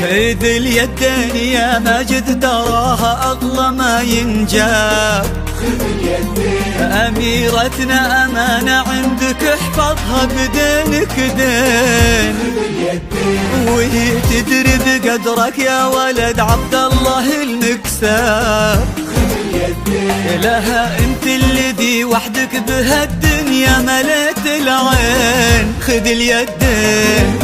خذ اليدين يا ماجد تراها أغلى ما ينجاب. خذ اليدين أميرتنا أمانة عندك احفظها بدينك دين. خذ اليدين وهي تدري بقدرك يا ولد عبد الله المكساب. خذ اليدين لها انت الذي وحدك بهالدنيا مليت العين. خذ اليدين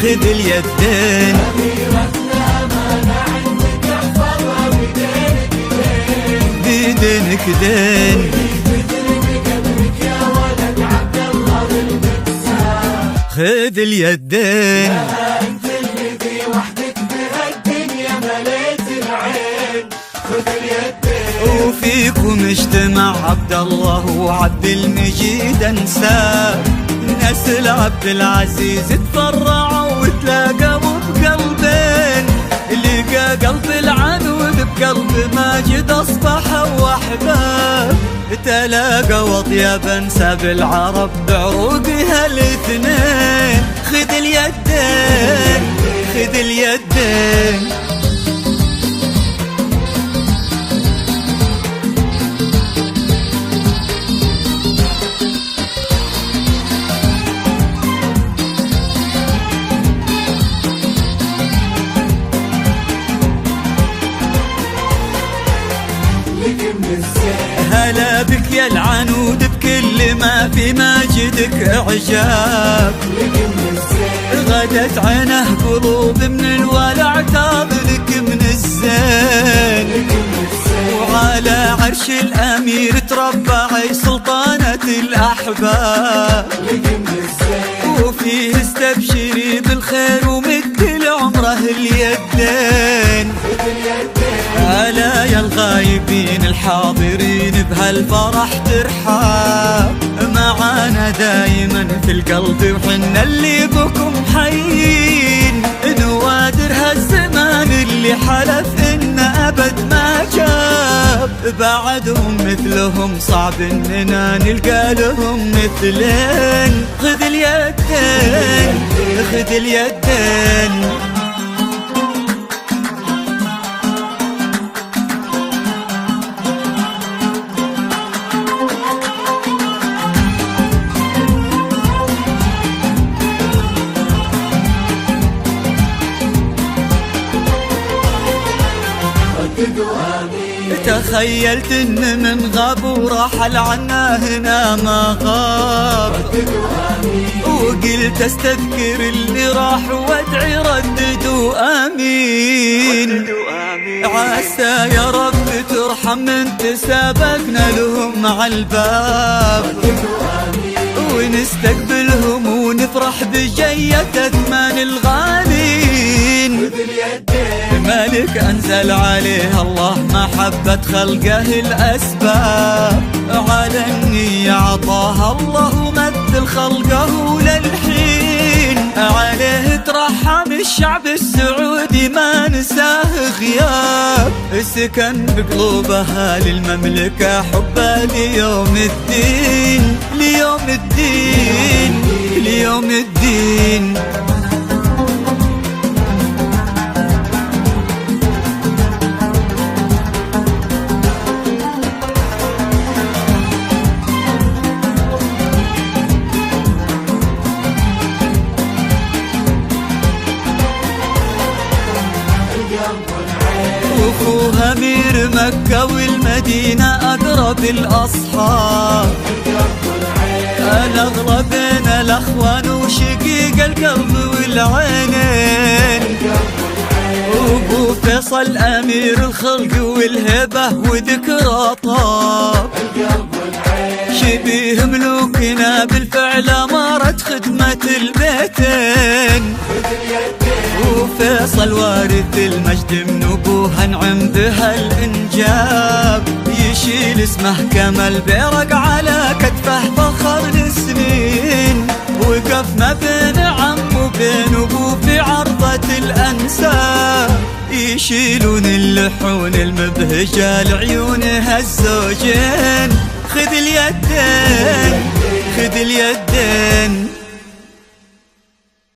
خذ اليدين أميرتنا أمانة عندك احفظها بدينك دين. بدينك دين. تدري بقدرك يا ولد عبد الله المكساب. خذ اليدين أنت الذي وحدك بهالدنيا مليت العين. خذ اليدين وفيكم اجتمع عبد الله وعبد المجيد انساب. نسل عبد العزيز تفرعوا وتلاقوا بقلبين. لقى قلب العنود بقلب ماجد اصبحوا احباب. تلاقوا اطيب انساب العرب بعروقها الاثنين. خذ اليدين خذ اليدين هلا بك يا العنود بكل ما في ماجدك اعجاب. غدت عينه قلوب من الولع تاب لك من الزين. وعلى عرش الامير تربعي سلطانة الاحباب. وفيه استبشري بالخير ومد لعمره اليدين. ألا يا الغايبين الحاضرين بهالفرح ترحاب. معانا دايما في القلب وحنا اللي بكم حيين. نوادر هالزمان اللي حلف إن أبد ما جاب. بعدهم مثلهم صعب إننا نلقى لهم مثلين. خذ اليدين خذ اليدين تخيلت ان من غاب ورحل عنا هنا ما غاب. وقلت استذكر اللي راح وادعي رددوا امين. عسى يا رب ترحم من تسابقنا لهم على الباب. ونستقبلهم ونفرح بجية اثمان الغالين. مالك أنزل عليه الله محبة خلقه الأسباب. على النية عطاها الله ومثل خلقه للحين. عليه ترحم الشعب السعودي ما نساه غياب. سكن بقلوبها للمملكة حبه ليوم الدين. ليوم الدين ليوم الدين وفوها أمير مكة والمدينة أقرب الأصحاب. الأغلى بين الأخوان وشقيق القلب والعينين. وابو فيصل أمير الخلق والهبة وذكرى طاب. شبيه ملوكنا بالفعل أمارة خدمة البيتين. وفيصل وارث المجد من ابوها انعم بها الانجاب. يشيل اسمه كما البيرق على كتفه فخر للسنين. وقف ما بين عم وبين ابوه في عرضة الانساب. يشيلون اللحون المبهجة لعيونها الزوجين. خذ اليدين خذ اليدين